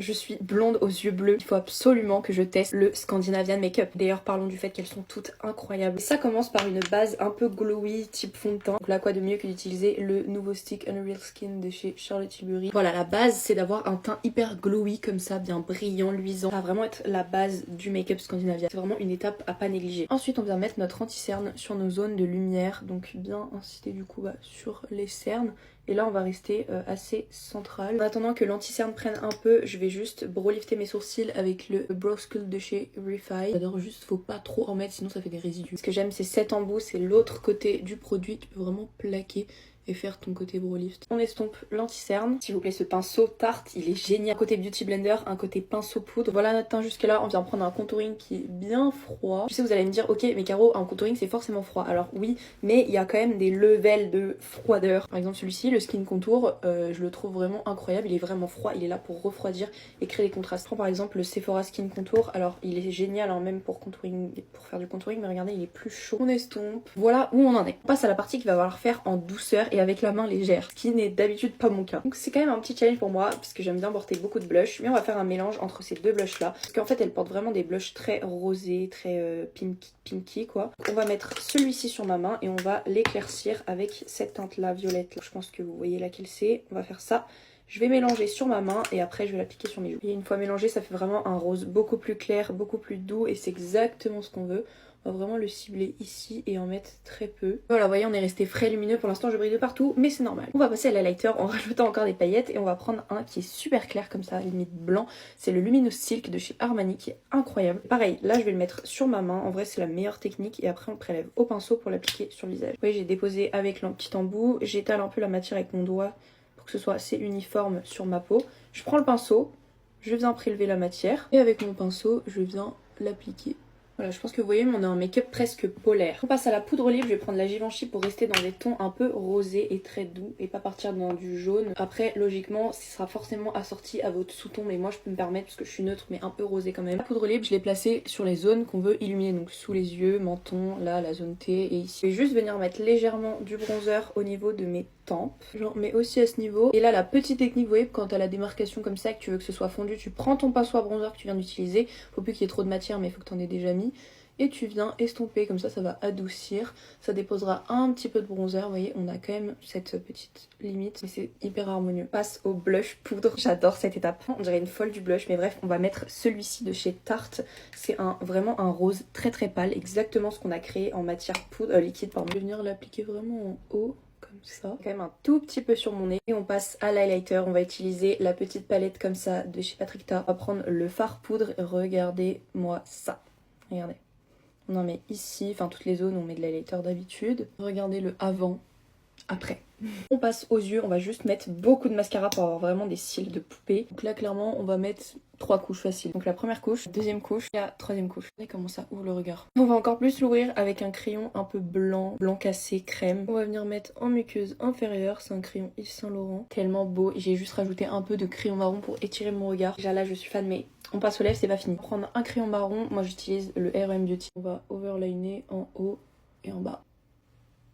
Je suis blonde aux yeux bleus, il faut absolument que je teste le Scandinavian Makeup. D'ailleurs parlons du fait qu'elles sont toutes incroyables. Ça commence par une base un peu glowy type fond de teint. Donc là quoi de mieux que d'utiliser le nouveau stick Unreal Skin de chez Charlotte Tilbury. Voilà, la base c'est d'avoir un teint hyper glowy comme ça, bien brillant, luisant. Ça va vraiment être la base du make-up scandinavien. C'est vraiment une étape à pas négliger. Ensuite on vient mettre notre anti-cerne sur nos zones de lumière. Donc bien inciter du coup sur les cernes. Et là on va rester assez central. En attendant que l'anti-cerne prenne un peu, je vais juste brow lifter mes sourcils avec le Brow Sculpt de chez Refy. J'adore juste, faut pas trop en mettre sinon ça fait des résidus. Ce que j'aime c'est cet embout, c'est l'autre côté du produit. Tu peux vraiment plaquer et faire ton côté brow lift. On estompe l'anti-cerne. S'il vous plaît, ce pinceau Tarte, il est génial. Un côté beauty blender, un côté pinceau poudre. Voilà notre teint jusque là. On vient prendre un contouring qui est bien froid. Je sais vous allez me dire, ok mais Caro, un contouring c'est forcément froid. Alors oui, mais il y a quand même des levels de froideur. Par exemple celui-ci, le Skin Contour, je le trouve vraiment incroyable. Il est vraiment froid, il est là pour refroidir et créer des contrastes. Je prends par exemple le Sephora Skin Contour. Alors il est génial hein, même pour contouring, pour faire du contouring, mais regardez il est plus chaud. On estompe. Voilà où on en est. On passe à la partie qu'il va falloir faire en douceur et avec la main légère, ce qui n'est d'habitude pas mon cas. Donc c'est quand même un petit challenge pour moi parce que j'aime bien porter beaucoup de blush, mais on va faire un mélange entre ces deux blushs là parce qu'en fait elles portent vraiment des blushs très rosés, très pinky quoi. Donc, on va mettre celui-ci sur ma main et on va l'éclaircir avec cette teinte là violette là. Je pense que vous voyez laquelle c'est. On va faire ça. Je vais mélanger sur ma main et après je vais l'appliquer sur mes joues. Et une fois mélangé, ça fait vraiment un rose beaucoup plus clair, beaucoup plus doux et c'est exactement ce qu'on veut. On va vraiment le cibler ici et en mettre très peu. Voilà, vous voyez, on est resté frais lumineux. Pour l'instant, je brille de partout, mais c'est normal. On va passer à l'highlighter en rajoutant encore des paillettes et on va prendre un qui est super clair comme ça, limite blanc. C'est le Luminous Silk de chez Armani qui est incroyable. Pareil, là, je vais le mettre sur ma main. En vrai, c'est la meilleure technique et après, on le prélève au pinceau pour l'appliquer sur le visage. Vous voyez, j'ai déposé avec le petit embout. J'étale un peu la matière avec mon doigt pour que ce soit assez uniforme sur ma peau. Je prends le pinceau, je viens prélever la matière et avec mon pinceau, je viens l'appliquer. Voilà, je pense que vous voyez, on a un make-up presque polaire. On passe à la poudre libre, je vais prendre la Givenchy pour rester dans des tons un peu rosés et très doux et pas partir dans du jaune. Après, logiquement, ce sera forcément assorti à votre sous-ton, mais moi je peux me permettre parce que je suis neutre mais un peu rosée quand même. La poudre libre, je l'ai placée sur les zones qu'on veut illuminer, donc sous les yeux, menton, là, la zone T et ici. Je vais juste venir mettre légèrement du bronzer au niveau de mes tempes, j'en mets aussi à ce niveau. Et là, la petite technique, vous voyez, quand t'as la démarcation comme ça, que tu veux que ce soit fondu, tu prends ton pinceau à bronzer que tu viens d'utiliser. Faut plus qu'il y ait trop de matière, mais il faut que t'en aies déjà mis. Et tu viens estomper, comme ça va adoucir. Ça déposera un petit peu de bronzer. Vous voyez, on a quand même cette petite limite, mais c'est hyper harmonieux. On passe au blush poudre. J'adore cette étape. On dirait une folle du blush, mais bref, on va mettre celui-ci de chez Tarte. C'est vraiment un rose très très pâle, exactement ce qu'on a créé en matière poudre, liquide. Pardon. Je vais venir l'appliquer vraiment en haut. Comme ça, quand même un tout petit peu sur mon nez. Et on passe à l'highlighter. On va utiliser la petite palette comme ça de chez Patrick Ta. On va prendre le fard poudre. Regardez-moi ça. Regardez. On en met ici, enfin toutes les zones on met de l'highlighter d'habitude. Regardez le avant, après. On passe aux yeux, on va juste mettre beaucoup de mascara pour avoir vraiment des cils de poupée. Donc là clairement on va mettre 3 couches faciles. Donc la première couche, deuxième couche et la troisième couche. Regardez comment ça ouvre le regard. On va encore plus l'ouvrir avec un crayon un peu blanc, blanc cassé, crème. On va venir mettre en muqueuse inférieure, c'est un crayon Yves Saint Laurent. Tellement beau, j'ai juste rajouté un peu de crayon marron pour étirer mon regard. Déjà là je suis fan mais on passe aux lèvres, c'est pas fini. On va prendre un crayon marron, moi j'utilise le RM Beauty. On va overliner en haut et en bas.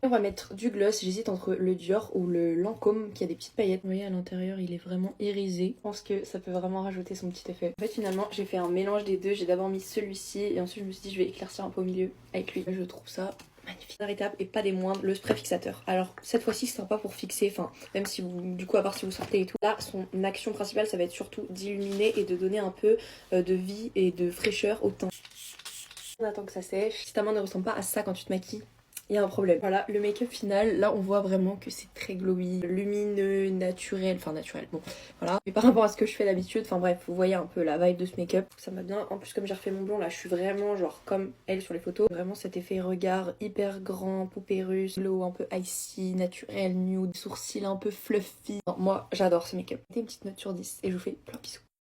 On va mettre du gloss, j'hésite entre le Dior ou le Lancôme qui a des petites paillettes. Vous voyez à l'intérieur il est vraiment irisé. Je pense que ça peut vraiment rajouter son petit effet. En fait finalement j'ai fait un mélange des deux, j'ai d'abord mis celui-ci et ensuite je me suis dit je vais éclaircir un peu au milieu avec lui. Je trouve ça magnifique. Dernière étape et pas des moindres, le spray fixateur. Alors cette fois-ci ce sera pas pour fixer, enfin même si vous, du coup à part si vous sortez et tout. Là son action principale ça va être surtout d'illuminer et de donner un peu de vie et de fraîcheur au teint. On attend que ça sèche. Si ta main ne ressemble pas à ça quand tu te maquilles, il y a un problème. Voilà, le make-up final, là on voit vraiment que c'est très glowy, lumineux, naturel, enfin naturel, bon, voilà. Mais par rapport à ce que je fais d'habitude, enfin bref, vous voyez un peu la vibe de ce make-up, ça m'a bien. En plus comme j'ai refait mon blond, là je suis vraiment genre comme elle sur les photos. Vraiment cet effet regard hyper grand, poupée russe, glow un peu icy, naturel, nude, sourcils un peu fluffy. Non, moi j'adore ce make-up. Mettez une petite note sur 10 et je vous fais plein de bisous.